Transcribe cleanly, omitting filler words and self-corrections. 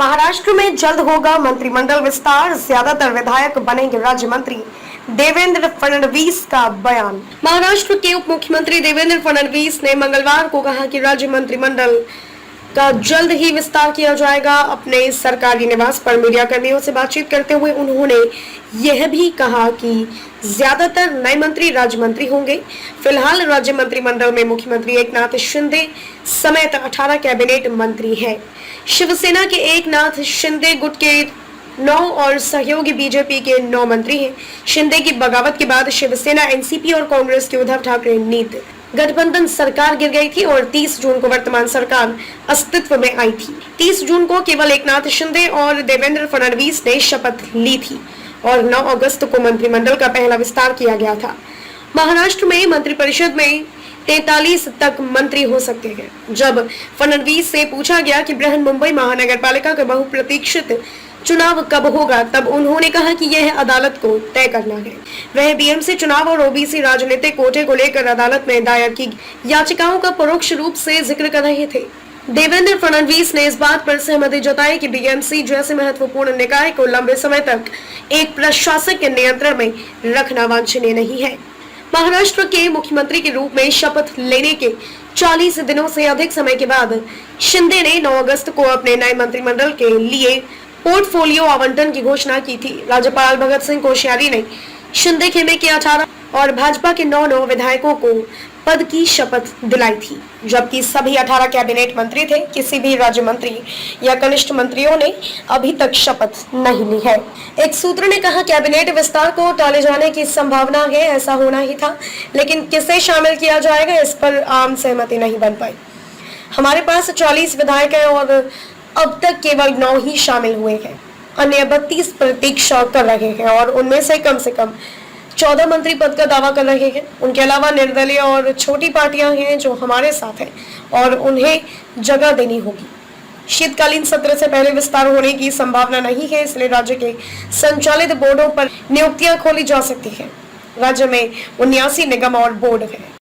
महाराष्ट्र में जल्द होगा मंत्रिमंडल विस्तार, ज्यादातर विधायक बनेंगे राज्य मंत्री। देवेंद्र फडणवीस का बयान। महाराष्ट्र के उप मुख्यमंत्री देवेंद्र फडणवीस ने मंगलवार को कहा कि राज्य मंत्रिमंडल का जल्द ही विस्तार किया जाएगा। अपने सरकारी निवास पर मीडिया कर्मियों से बातचीत करते हुए उन्होंने यह भी कहा कि ज्यादातर नए मंत्री राज्य मंत्री होंगे। फिलहाल राज्य मंत्रिमंडल में मुख्यमंत्री एकनाथ शिंदे समेत 18 कैबिनेट मंत्री हैं। शिवसेना के एकनाथ शिंदे गुट के 9 और सहयोगी बीजेपी के 9 मंत्री हैं। शिंदे की बगावत के बाद शिवसेना, एनसीपी और कांग्रेस की उद्धव ठाकरे नीति गठबंधन सरकार गिर गई थी और 30 जून को वर्तमान सरकार अस्तित्व में आई थी। 30 जून को केवल एकनाथ शिंदे और देवेंद्र फडणवीस ने शपथ ली थी और 9 अगस्त को मंत्रिमंडल का पहला विस्तार किया गया था। महाराष्ट्र में मंत्रिपरिषद में 43 तक मंत्री हो सकते हैं। जब फडणवीस से पूछा गया कि बृहन मुंबई महानगर पालिका का बहुप्रतीक्षित चुनाव कब होगा, तब उन्होंने कहा कि यह अदालत को तय करना है। वह बीएमसी चुनाव और ओबीसी राजनीतिक कोटे को लेकर अदालत में दायर की याचिकाओं का परोक्ष रूप से जिक्र कर रहे थे। देवेंद्र फडणवीस ने इस बात पर सहमति जताई कि बीएमसी जैसे महत्वपूर्ण निकाय को लंबे समय तक एक प्रशासक के नियंत्रण में रखना वांछनीय नहीं है। महाराष्ट्र के मुख्यमंत्री के रूप में शपथ लेने के 40 दिनों से अधिक समय के बाद शिंदे ने 9 अगस्त को अपने नए मंत्रिमंडल के लिए पोर्टफोलियो आवंटन की घोषणा की थी। राज्यपाल भगत सिंह कोश्यारी ने शिंदे खेमे के 18 और भाजपा के 9 विधायकों को पद की शपथ दिलाई थी, जबकि सभी 18 कैबिनेट मंत्री थे। किसी भी राज्य मंत्री या कनिष्ठ मंत्रियों ने अभी तक शपथ नहीं ली है। एक सूत्र ने कहा, कैबिनेट विस्तार को टाले जाने की संभावना है, ऐसा होना ही था, लेकिन किसे शामिल किया जाएगा इस पर आम सहमति नहीं बन पाई। हमारे पास 40 विधायक हैं और अब तक केवल 9 ही शामिल हुए हैं। अन्य 32 प्रतीक्षा कर रहे हैं और उनमें से कम 14 मंत्री पद का दावा कर रहे हैं। उनके अलावा निर्दलीय और छोटी पार्टियां हैं जो हमारे साथ हैं और उन्हें जगह देनी होगी। शीतकालीन सत्र से पहले विस्तार होने की संभावना नहीं है, इसलिए राज्य के संचालित बोर्डों पर नियुक्तियां खोली जा सकती हैं। राज्य में 79 निगम और बोर्ड हैं।